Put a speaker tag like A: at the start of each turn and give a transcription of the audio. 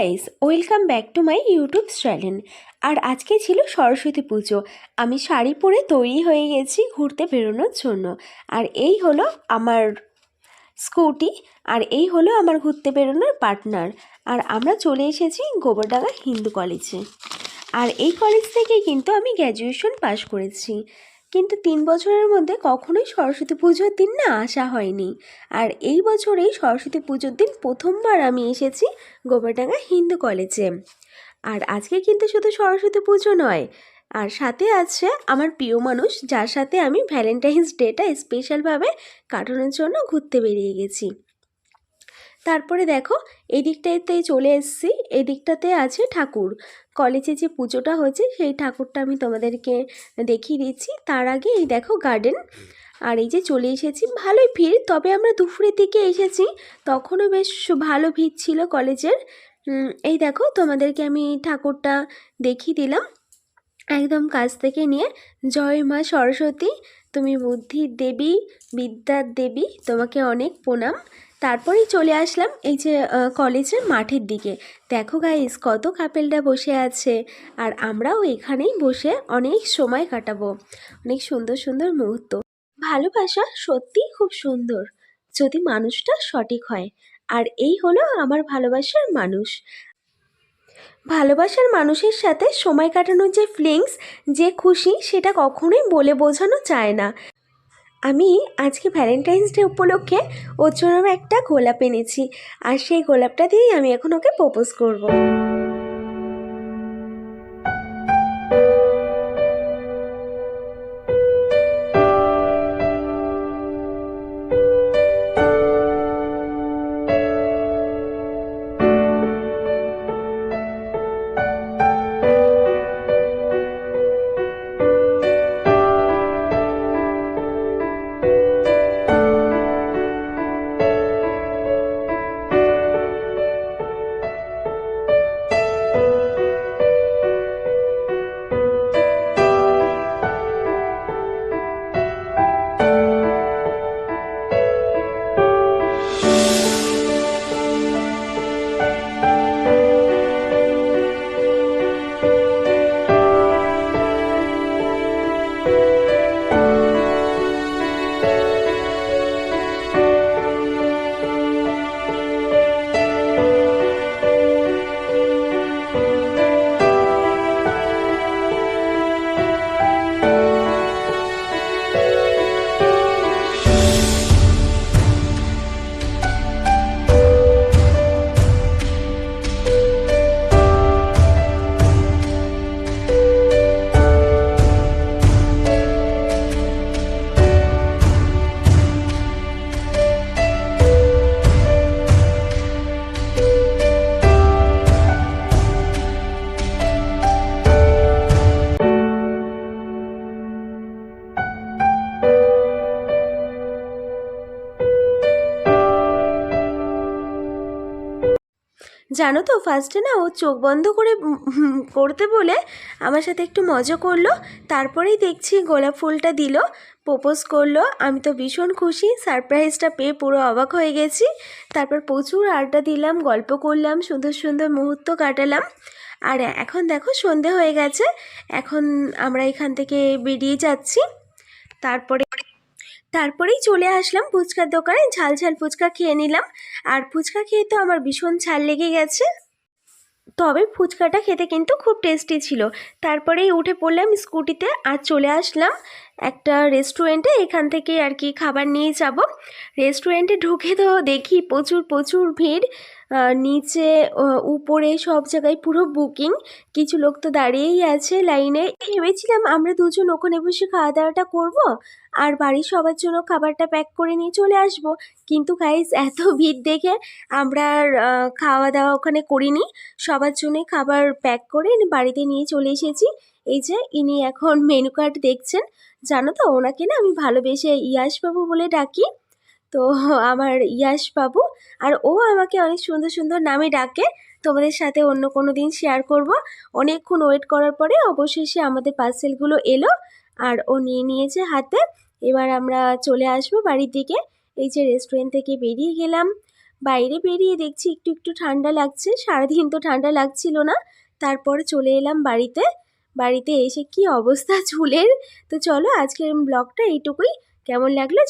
A: Guys, welcome back to my YouTube channel. আর আজকে ছিল সরস্বতী পুজো। আমি শাড়ি পরে তৈরি হয়ে গেছি ঘুরতে বেরোনোর জন্য। আর এই হলো আমার স্কুটি, আর এই হলো আমার ঘুরতে বেরোনোর পার্টনার। আর আমরা চলে এসেছি গোবরডাঙ্গা হিন্দু কলেজে। আর এই কলেজ থেকে কিন্তু আমি গ্র্যাজুয়েশন পাশ করেছি, কিন্তু 3 বছরের মধ্যে কখনোই সরস্বতী পুজোর দিন না আসা হয়নি। আর এই বছরেই সরস্বতী পুজোর দিন প্রথমবার আমি এসেছি গোবরডাঙ্গা হিন্দু কলেজে। আর আজকে কিন্তু শুধু সরস্বতী পুজো নয়, আর সাথে আছে আমার প্রিয় মানুষ, যার সাথে আমি ভ্যালেন্টাইন্স ডেটা স্পেশালভাবে কাটানোর জন্য ঘুরতে বেরিয়ে গেছি। তারপরে দেখো এই দিকটাতে চলে এসেছি, এই দিকটাতে আছে ঠাকুর। কলেজে যে পুজোটা হয়েছে সেই ঠাকুরটা আমি তোমাদেরকে দেখিয়ে দিচ্ছি। তার আগে এই দেখো গার্ডেন। আর এই যে চলে এসেছি, ভালোই ভিড়, তবে আমরা দুপুরের দিকে এসেছি, তখনও বেশ ভালো ভিড় ছিল কলেজের। এই দেখো তোমাদেরকে আমি ঠাকুরটা দেখিয়ে দিলাম একদম কাছ থেকে নিয়ে। জয় মা সরস্বতী, তুমি বুদ্ধির দেবী, বিদ্যার দেবী, তোমাকে অনেক প্রণাম। তারপরেই চলে আসলাম এই যে কলেজের মাঠের দিকে। দেখো গাইস, কত কাপেলরা বসে আছে, আর আমরাও এখানেই বসে অনেক সময় কাটাবো, অনেক সুন্দর সুন্দর মুহূর্ত। ভালোবাসা সত্যিই খুব সুন্দর যদি মানুষটা সঠিক হয়। আর এই হলো আমার ভালোবাসার মানুষ। ভালোবাসার মানুষের সাথে সময় কাটানোর যে ফিলিংস, যে খুশি, সেটা কখনোই বলে বোঝানো যায় না। আমি আজকে ভ্যালেন্টাইন্স ডে উপলক্ষে ওর জন্য একটা গোলাপ এনেছি, আর সেই গোলাপটা দিয়েই আমি এখন ওকে প্রপোজ করব। জানো তো, ফার্স্টে না ও চোখ বন্ধ করে করতে বলে আমার সাথে একটু মজা করলো, তারপরেই দেখছি গোলাপ ফুলটা দিল, প্রপোজ করলো। আমি তো ভীষণ খুশি, সারপ্রাইজটা পেয়ে পুরো অবাক হয়ে গেছি। তারপর প্রচুর আড্ডা দিলাম, গল্প করলাম, সুন্দর সুন্দর মুহূর্ত কাটালাম। আর এখন দেখো সন্ধে হয়ে গেছে, এখন আমরা এখান থেকে বেরিয়ে যাচ্ছি। তারপরেই চলে আসলাম ফুচকার দোকানে, ঝাল ঝাল ফুচকা খেয়ে নিলাম। আর ফুচকা খেয়ে তো আমার ভীষণ ঝাল লেগে গেছে, তবে ফুচকাটা খেতে কিন্তু খুব টেস্টি ছিল। তারপরেই উঠে পড়লাম স্কুটিতে আর চলে আসলাম একটা রেস্টুরেন্টে, এখান থেকে আর কি খাবার নিয়ে যাব। রেস্টুরেন্টে ঢুকে তো দেখি প্রচুর প্রচুর ভিড়, নিচে উপরে সব জায়গায় পুরো বুকিং। কিছু লোক তো দাঁড়িয়েই আছে লাইনে। ভেবেছিলাম আমরা দুজন ওখানে বসে খাওয়া দাওয়াটা করব, আর বাড়ির সবার জন্য খাবারটা প্যাক করে নিয়ে চলে আসব। কিন্তু গাইস, এত ভিড় দেখে আমরা আর খাওয়া দাওয়া ওখানে করিনি, সবার জন্যই খাবার প্যাক করে বাড়িতে নিয়ে চলে এসেছি। এই যে ইনি এখন মেনু কার্ড দেখছেন। জানো তো, ওনাকে না আমি ভালোবেসে ইয়াশ বাবু বলে ডাকি। তো আমার ইয়াশ বাবু, আর ও আমাকে অনেক সুন্দর সুন্দর নামে ডাকে, তোমাদের সাথে অন্য কোনো দিন শেয়ার করব। অনেকক্ষণ ওয়েট করার পরে অবশেষে আমাদের পার্সেলগুলো এলো, আর ও নিয়ে নিয়েছে হাতে। এবার আমরা চলে আসবো বাড়ির দিকে। এই যে রেস্টুরেন্ট থেকে বেরিয়ে গেলাম, বাইরে বেরিয়ে দেখছি একটু একটু ঠান্ডা লাগছে, সারাদিন তো ঠান্ডা লাগছিল না। তারপরে চলে এলাম বাড়িতে। বাড়িতে এসে কি অবস্থা চুলের। তো চলো আজকের ব্লগটা এইটুকুই। কেমন লাগলো